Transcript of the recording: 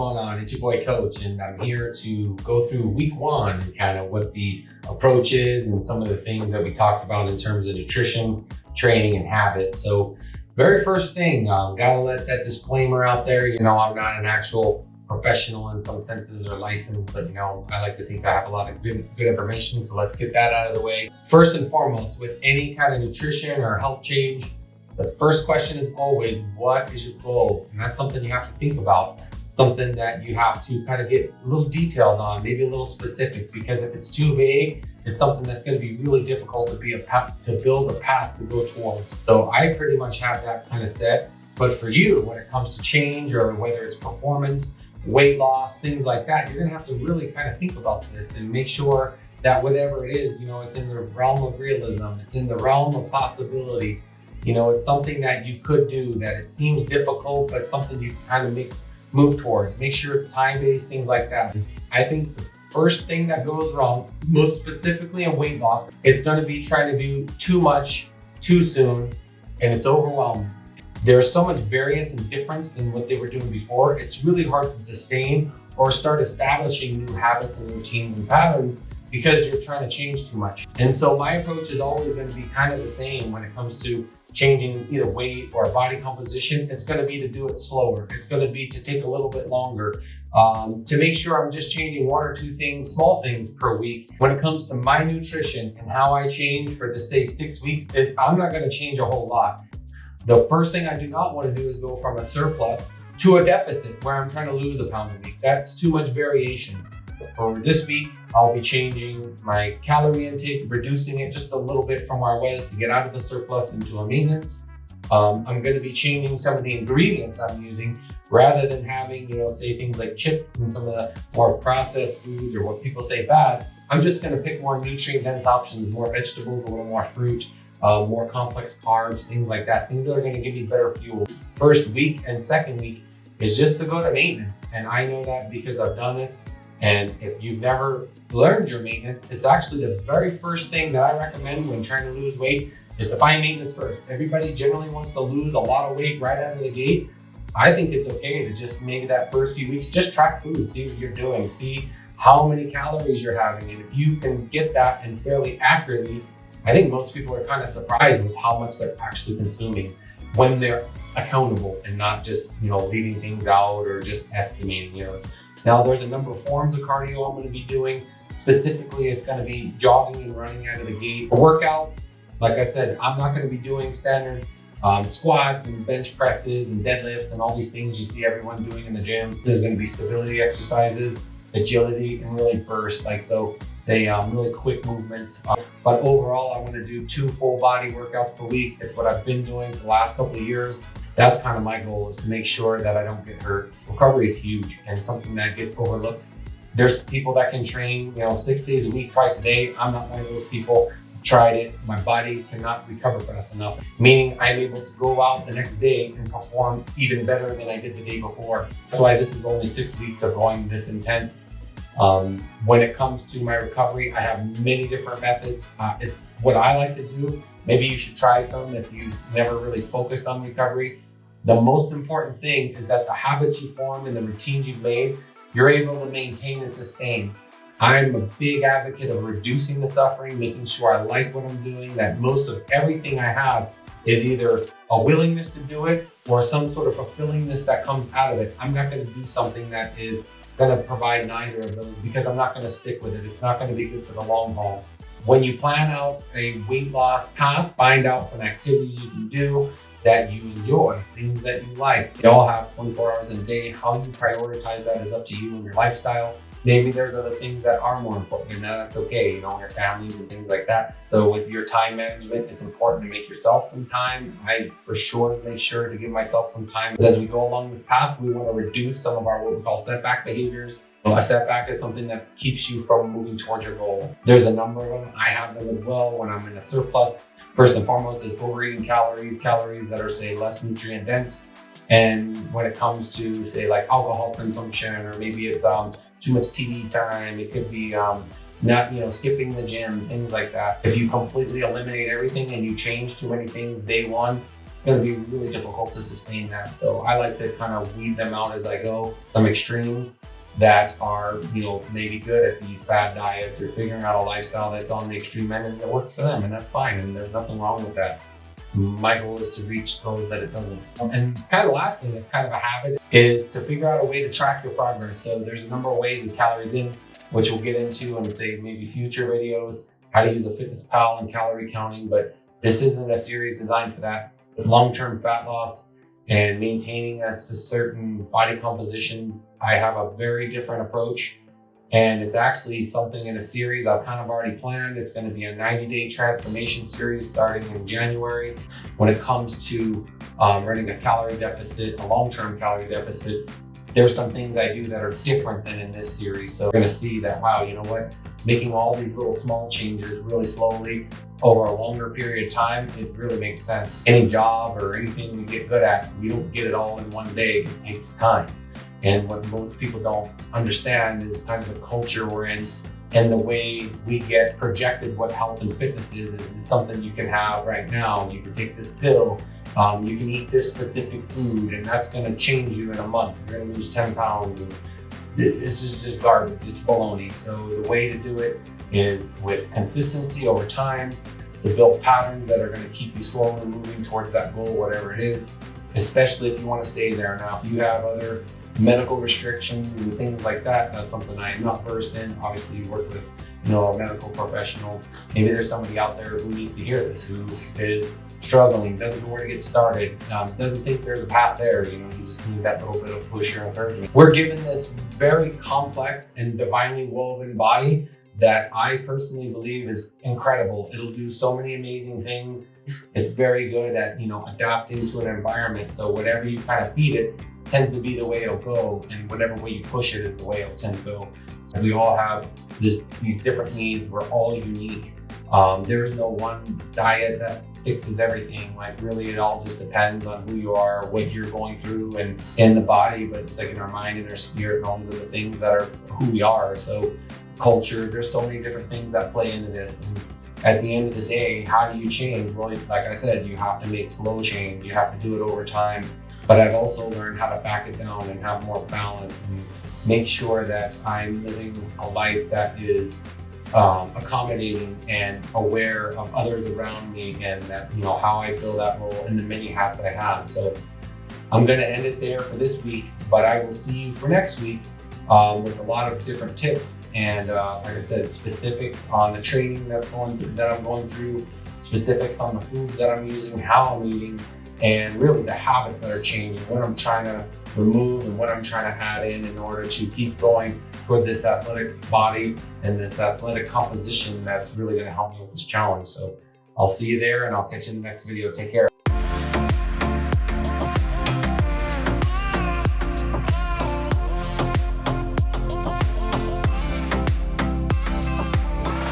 going on? It's your boy Coach, and I'm here to go through week one and kind of what the approach is and some of the things that we talked about in terms of nutrition, training, and habits. So very first thing, gotta let that disclaimer out there. I'm not an actual professional in some senses or licensed, but I like to think I have a lot of good information. So let's get that out of the way. First and foremost, with any kind of nutrition or health change, the first question is always, what is your goal? And that's something you have to think about, something that you have to kind of get a little detailed on, maybe a little specific, because if it's too vague, it's something that's going to be really difficult to build a path to go towards. So I pretty much have that kind of set. But for you, when it comes to change, or whether it's performance, weight loss, things like that, you're going to have to really kind of think about this and make sure that whatever it is, it's in the realm of realism, it's in the realm of possibility. It's something that you could do, that it seems difficult, but something you kind of move towards. Make sure it's time-based, things like that. I think the first thing that goes wrong, most specifically in weight loss, it's going to be trying to do too much too soon, and it's overwhelming. There's so much variance and difference than what they were doing before. It's really hard to sustain or start establishing new habits and routines and patterns because you're trying to change too much. And so my approach is always going to be kind of the same when it comes to changing either weight or body composition. It's going to be to do it slower. It's going to be to take a little bit longer, to make sure I'm just changing one or two things, small things per week. When it comes to my nutrition and how I change for, say, 6 weeks, is I'm not going to change a whole lot. The first thing I do not want to do is go from a surplus to a deficit where I'm trying to lose a pound a week. That's too much variation. For this week, I'll be changing my calorie intake, reducing it just a little bit from where I was to get out of the surplus into a maintenance. I'm going to be changing some of the ingredients I'm using, rather than having, say things like chips and some of the more processed foods, or what people say bad. I'm just going to pick more nutrient-dense options, more vegetables, a little more fruit, more complex carbs, things like that, things that are going to give me better fuel. First week and second week is just to go to maintenance. And I know that because I've done it. And if you've never learned your maintenance, it's actually the very first thing that I recommend when trying to lose weight is to find maintenance first. Everybody generally wants to lose a lot of weight right out of the gate. I think it's okay to just maybe that first few weeks, just track food, see what you're doing, see how many calories you're having. And if you can get that and fairly accurately, I think most people are kind of surprised with how much they're actually consuming when they're accountable and not just, leaving things out or just estimating. Now, there's a number of forms of cardio I'm going to be doing. Specifically, it's going to be jogging and running out of the gate. For workouts, like I said, I'm not going to be doing standard squats and bench presses and deadlifts and all these things you see everyone doing in the gym. There's going to be stability exercises, agility, and really burst, really quick movements. But overall, I want to do 2 full body workouts per week. It's what I've been doing for the last couple of years. That's kind of my goal, is to make sure that I don't get hurt. Recovery is huge and something that gets overlooked. There's people that can train, 6 days a week, twice a day. I'm not one of those people. I've tried it. My body cannot recover fast enough, meaning I'm able to go out the next day and perform even better than I did the day before. That's why this is only 6 weeks of going this intense. When it comes to my recovery, I have many different methods. It's what I like to do. Maybe you should try some if you've never really focused on recovery. The most important thing is that the habits you form and the routines you've made, you're able to maintain and sustain. I'm a big advocate of reducing the suffering, making sure I like what I'm doing, that most of everything I have is either a willingness to do it or some sort of fulfillingness that comes out of it. I'm not going to do something that is going to provide neither of those, because I'm not going to stick with it. It's not going to be good for the long haul. When you plan out a weight loss path, find out some activities you can do that you enjoy, things that you like. They all have 24 hours in a day. How you prioritize that is up to you and your lifestyle. Maybe there's other things that are more important, and that's okay, your families and things like that. So with your time management, it's important to make yourself some time. I for sure make sure to give myself some time. As we go along this path, we want to reduce some of our what we call setback behaviors. A setback is something that keeps you from moving towards your goal. There's a number of them. I have them as well when I'm in a surplus. First and foremost is overeating calories that are, say, less nutrient dense. And when it comes to, say, like alcohol consumption, or maybe it's too much TV time, it could be not, skipping the gym, things like that. If you completely eliminate everything and you change too many things day one, it's going to be really difficult to sustain that. So I like to kind of weed them out as I go. Some extremes that are, maybe good at these fad diets or figuring out a lifestyle that's on the extreme end and that works for them, and that's fine. And there's nothing wrong with that. My goal is to reach those that it doesn't. And kind of last thing, that's kind of a habit, is to figure out a way to track your progress. So there's a number of ways with Calories In, which we'll get into in say maybe future videos, how to use a FitnessPal and calorie counting, but this isn't a series designed for that. Long-term fat loss and maintaining a certain body composition, I have a very different approach. And it's actually something in a series I've kind of already planned. It's going to be a 90-day transformation series starting in January. When it comes to running a calorie deficit, a long-term calorie deficit, there's some things I do that are different than in this series. So we're going to see that, wow, you know what? Making all these little small changes really slowly over a longer period of time, it really makes sense. Any job or anything we get good at, we don't get it all in one day. It takes time. And what most people don't understand is kind of the culture we're in and the way we get projected what health and fitness is it's something you can have right now. You can take this pill, you can eat this specific food, and that's going to change you in a month. You're going to lose 10 pounds. And this is just garbage. It's baloney. So the way to do it is with consistency over time, to build patterns that are going to keep you slowly moving towards that goal, whatever it is, especially if you want to stay there. Now, if you have other medical restrictions and things like that, that's something I am not versed in. Obviously, you work with a medical professional. Maybe there's somebody out there who needs to hear this, who is struggling, doesn't know where to get started, doesn't think there's a path there. You just need that little bit of push or encouragement. We're given this very complex and divinely woven body that I personally believe is incredible. It'll do so many amazing things. It's very good at, adapting to an environment. So whatever you kind of feed it tends to be the way it'll go, and whatever way you push it is the way it'll tend to go. So we all have these different needs. We're all unique. There is no one diet that fixes everything. Like really, it all just depends on who you are, what you're going through, and in the body. But it's like in our mind and our spirit, and all these other things that are who we are. So culture, there's so many different things that play into this. And at the end of the day, how do you change? Well, like I said, you have to make slow change. You have to do it over time. But I've also learned how to back it down and have more balance and make sure that I'm living a life that is accommodating and aware of others around me, and that, how I fill that role and the many hats I have. So I'm going to end it there for this week, but I will see you for next week with a lot of different tips and, like I said, specifics on the training that I'm going through, specifics on the foods that I'm using, how I'm eating, and really the habits that are changing, what I'm trying to remove and what I'm trying to add in order to keep going toward this athletic body and this athletic composition that's really going to help me with this challenge. So I'll see you there, and I'll catch you in the next video. Take care.